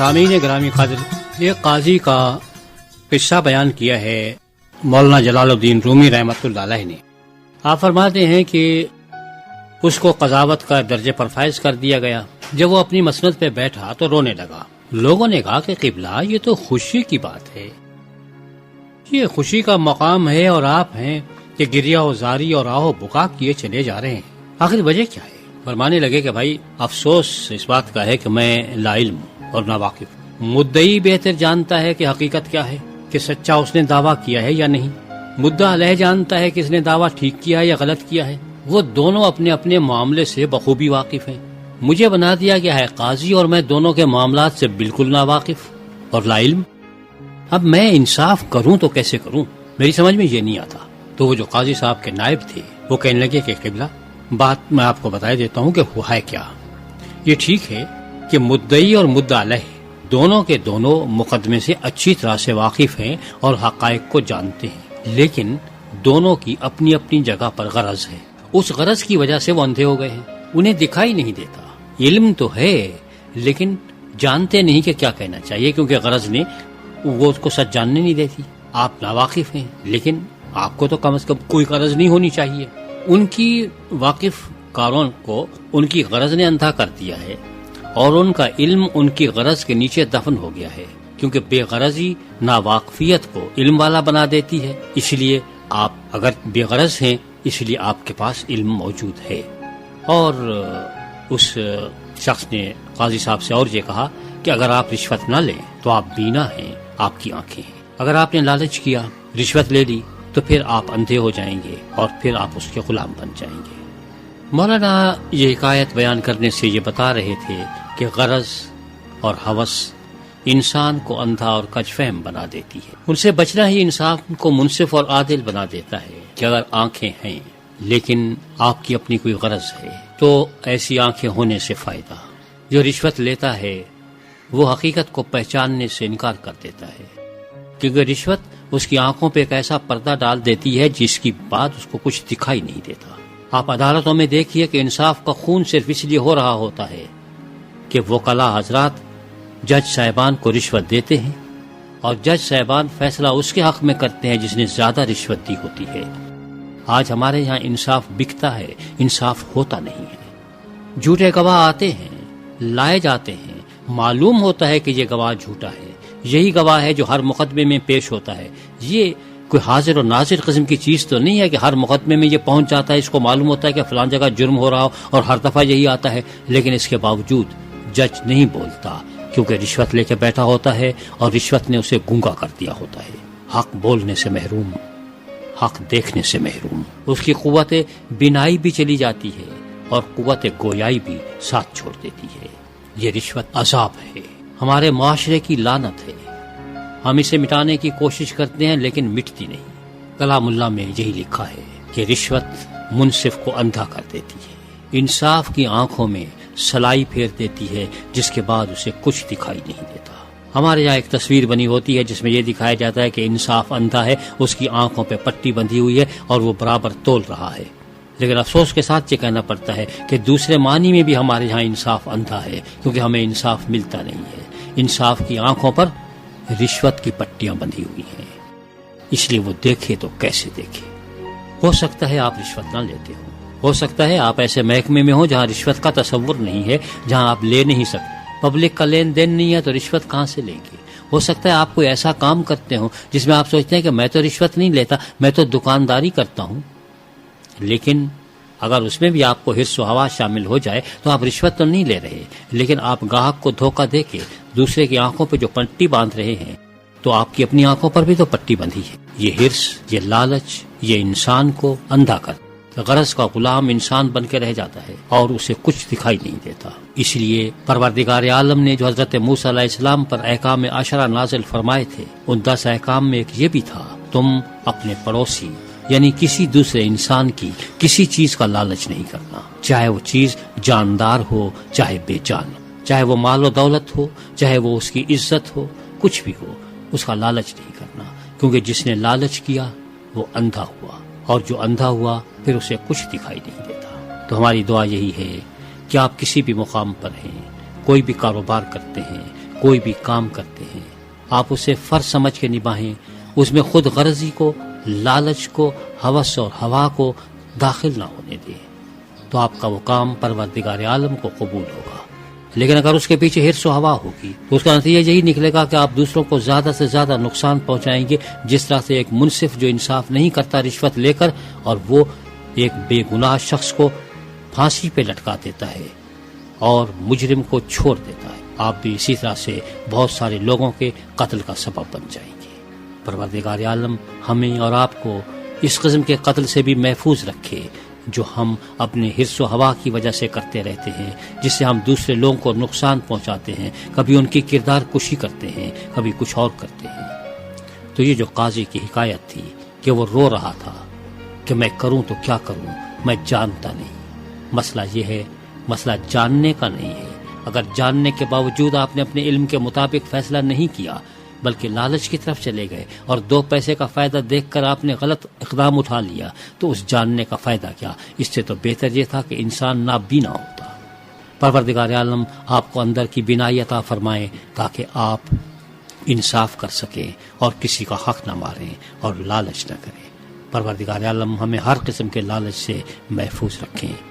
سامعین گرامی قدر، ایک قاضی کا قصہ بیان کیا ہے مولانا جلال الدین رومی رحمۃ اللہ علیہ نے۔ آپ فرماتے ہیں کہ اس کو قضاوت کا درجے پر فائز کر دیا گیا۔ جب وہ اپنی مسند پہ بیٹھا تو رونے لگا۔ لوگوں نے کہا کہ قبلہ، یہ تو خوشی کی بات ہے، یہ خوشی کا مقام ہے اور آپ ہیں کہ گریہ و زاری اور آہ و بکا کیے چلے جا رہے ہیں، آخر وجہ کیا ہے؟ فرمانے لگے کہ بھائی افسوس اس بات کا ہے کہ میں لا علم اور ناواقف۔ مدعی بہتر جانتا ہے کہ حقیقت کیا ہے، کہ سچا اس نے دعویٰ کیا ہے یا نہیں۔ مدعا علیہ جانتا ہے کہ اس نے دعویٰ ٹھیک کیا ہے یا غلط کیا ہے۔ وہ دونوں اپنے اپنے معاملے سے بخوبی واقف ہیں۔ مجھے بنا دیا گیا ہے قاضی اور میں دونوں کے معاملات سے بالکل ناواقف اور لا علم۔ اب میں انصاف کروں تو کیسے کروں، میری سمجھ میں یہ نہیں آتا۔ تو وہ جو قاضی صاحب کے نائب تھے وہ کہنے لگے کہ قبلہ، بات میں آپ کو بتا دیتا ہوں کہ ہوا ہے کیا۔ یہ ٹھیک ہے کہ مدعی اور مدعا علیہ دونوں کے دونوں مقدمے سے اچھی طرح سے واقف ہیں اور حقائق کو جانتے ہیں، لیکن دونوں کی اپنی اپنی جگہ پر غرض ہے۔ اس غرض کی وجہ سے وہ اندھے ہو گئے ہیں، انہیں دکھائی نہیں دیتا۔ علم تو ہے لیکن جانتے نہیں کہ کیا کہنا چاہیے، کیونکہ غرض نے وہ اس کو سچ جاننے نہیں دیتی۔ آپ ناواقف ہیں لیکن آپ کو تو کم از کم کوئی غرض نہیں ہونی چاہیے۔ ان کی واقف کاروں کو ان کی غرض نے اندھا کر دیا ہے اور ان کا علم ان کی غرض کے نیچے دفن ہو گیا ہے، کیونکہ بے غرضی ناواقفیت کو علم والا بنا دیتی ہے۔ اس لیے آپ اگر بے غرض ہیں اس لیے آپ کے پاس علم موجود ہے۔ اور اس شخص نے قاضی صاحب سے اور یہ کہا کہ اگر آپ رشوت نہ لیں تو آپ بینا ہیں، آپ کی آنکھیں ہیں۔ اگر آپ نے لالچ کیا، رشوت لے لی تو پھر آپ اندھے ہو جائیں گے اور پھر آپ اس کے غلام بن جائیں گے۔ مولانا یہ حکایت بیان کرنے سے یہ بتا رہے تھے کہ غرض اور ہوس انسان کو اندھا اور کج فہم بنا دیتی ہے۔ ان سے بچنا ہی انسان کو منصف اور عادل بنا دیتا ہے کہ اگر آنکھیں ہیں لیکن آپ کی اپنی کوئی غرض ہے تو ایسی آنکھیں ہونے سے فائدہ۔ جو رشوت لیتا ہے وہ حقیقت کو پہچاننے سے انکار کر دیتا ہے، کیونکہ رشوت اس کی آنکھوں پہ ایک ایسا پردہ ڈال دیتی ہے جس کی بعد اس کو کچھ دکھائی نہیں دیتا۔ آپ عدالتوں میں دیکھیے کہ انصاف کا خون صرف اس لیے ہو رہا ہوتا ہے کہ وکلاء حضرات جج صاحبان کو رشوت دیتے ہیں اور جج صاحبان فیصلہ اس کے حق میں کرتے ہیں جس نے زیادہ رشوت دی ہوتی ہے۔ آج ہمارے یہاں انصاف بکتا ہے، انصاف ہوتا نہیں ہے۔ جھوٹے گواہ آتے ہیں، لائے جاتے ہیں، معلوم ہوتا ہے کہ یہ گواہ جھوٹا ہے، یہی گواہ ہے جو ہر مقدمے میں پیش ہوتا ہے۔ یہ کوئی حاضر و ناظر قسم کی چیز تو نہیں ہے کہ ہر مقدمے میں یہ پہنچ جاتا ہے، اس کو معلوم ہوتا ہے کہ فلان جگہ جرم ہو رہا ہو اور ہر دفعہ یہی آتا ہے، لیکن اس کے باوجود جج نہیں بولتا کیونکہ رشوت لے کے بیٹھا ہوتا ہے اور رشوت نے اسے گونگا کر دیا ہوتا ہے۔ حق بولنے سے محروم، حق دیکھنے سے محروم، اس کی قوت بینائی بھی چلی جاتی ہے اور قوت گویائی بھی ساتھ چھوڑ دیتی ہے۔ یہ رشوت عذاب ہے، ہمارے معاشرے کی لعنت ہے۔ ہم اسے مٹانے کی کوشش کرتے ہیں لیکن مٹتی نہیں۔ کلام اللہ میں یہی لکھا ہے کہ رشوت منصف کو اندھا کر دیتی ہے، انصاف کی آنکھوں میں سلائی پھیر دیتی ہے جس کے بعد اسے کچھ دکھائی نہیں دیتا۔ ہمارے یہاں ایک تصویر بنی ہوتی ہے جس میں یہ دکھایا جاتا ہے کہ انصاف اندھا ہے، اس کی آنکھوں پہ پٹی بندھی ہوئی ہے اور وہ برابر تول رہا ہے، لیکن افسوس کے ساتھ یہ کہنا پڑتا ہے کہ دوسرے معنی میں بھی ہمارے یہاں انصاف اندھا ہے، کیونکہ ہمیں انصاف ملتا نہیں ہے۔ انصاف کی آنکھوں پر رشوت کی پٹیاں بندھی ہوئی ہیں، اس لیے وہ دیکھے تو کیسے دیکھے۔ ہو سکتا ہے آپ رشوت نہ لیتے ہو سکتا ہے آپ ایسے محکمے میں ہوں جہاں رشوت کا تصور نہیں ہے، جہاں آپ لے نہیں سکتے، پبلک کا لین دین نہیں ہے تو رشوت کہاں سے لیں گے۔ ہو سکتا ہے آپ کوئی ایسا کام کرتے ہوں جس میں آپ سوچتے ہیں کہ میں تو رشوت نہیں لیتا، میں تو دکانداری کرتا ہوں، لیکن اگر اس میں بھی آپ کو حرص و حواس شامل ہو جائے تو آپ رشوت تو نہیں لے رہے، لیکن آپ گاہک کو دھوکہ دے کے دوسرے کی آنکھوں پہ جو پٹی باندھ رہے ہیں تو آپ کی اپنی آنکھوں پر بھی تو پٹی بندھی ہے۔ یہ حرص، یہ لالچ، یہ انسان کو اندھا کر، غرض کا غلام انسان بن کے رہ جاتا ہے اور اسے کچھ دکھائی نہیں دیتا۔ اس لیے پروردگار عالم نے جو حضرت موسیٰ علیہ السلام پر احکام عشرہ نازل فرمائے تھے، ان 10 احکام میں ایک یہ بھی تھا، تم اپنے پڑوسی یعنی کسی دوسرے انسان کی کسی چیز کا لالچ نہیں کرنا، چاہے وہ چیز جاندار ہو چاہے بے جان، چاہے وہ مال و دولت ہو چاہے وہ اس کی عزت ہو، کچھ بھی ہو، اس کا لالچ نہیں کرنا، کیونکہ جس نے لالچ کیا وہ اندھا ہوا، اور جو اندھا ہوا پھر اسے کچھ دکھائی نہیں دیتا۔ تو ہماری دعا یہی ہے کہ آپ کسی بھی مقام پر ہیں، کوئی بھی کاروبار کرتے ہیں، کوئی بھی کام کرتے ہیں آپ اسے فرض سمجھ کے نبھائیں، اس میں خود غرضی کو، لالچ کو، ہوس اور ہوا کو داخل نہ ہونے دیں، تو آپ کا وہ کام پروردگار عالم کو قبول ہوگا۔ لیکن اگر اس کے پیچھے حرص و ہوا ہوگی تو اس کا نتیجہ یہی نکلے گا کہ آپ دوسروں کو زیادہ سے زیادہ نقصان پہنچائیں گے، جس طرح سے ایک منصف جو انصاف نہیں کرتا رشوت لے کر، اور وہ ایک بے گناہ شخص کو پھانسی پہ لٹکا دیتا ہے اور مجرم کو چھوڑ دیتا ہے، آپ بھی اسی طرح سے بہت سارے لوگوں کے قتل کا سبب بن جائیں گے۔ پروردگار عالم ہمیں اور آپ کو اس قسم کے قتل سے بھی محفوظ رکھے جو ہم اپنے حرص و ہوا کی وجہ سے کرتے رہتے ہیں، جس سے ہم دوسرے لوگوں کو نقصان پہنچاتے ہیں، کبھی ان کی کردار کشی کرتے ہیں، کبھی کچھ اور کرتے ہیں۔ تو یہ جو قاضی کی حکایت تھی کہ وہ رو رہا تھا کہ میں کروں تو کیا کروں، میں جانتا نہیں۔ مسئلہ یہ ہے، مسئلہ جاننے کا نہیں ہے۔ اگر جاننے کے باوجود آپ نے اپنے علم کے مطابق فیصلہ نہیں کیا بلکہ لالچ کی طرف چلے گئے اور 2 پیسے کا فائدہ دیکھ کر آپ نے غلط اقدام اٹھا لیا، تو اس جاننے کا فائدہ کیا؟ اس سے تو بہتر یہ تھا کہ انسان نابینا ہوتا۔ پروردگار عالم آپ کو اندر کی بینائی عطا فرمائے تاکہ آپ انصاف کر سکیں اور کسی کا حق نہ ماریں اور لالچ نہ کریں۔ پروردگار عالم ہمیں ہر قسم کے لالچ سے محفوظ رکھیں۔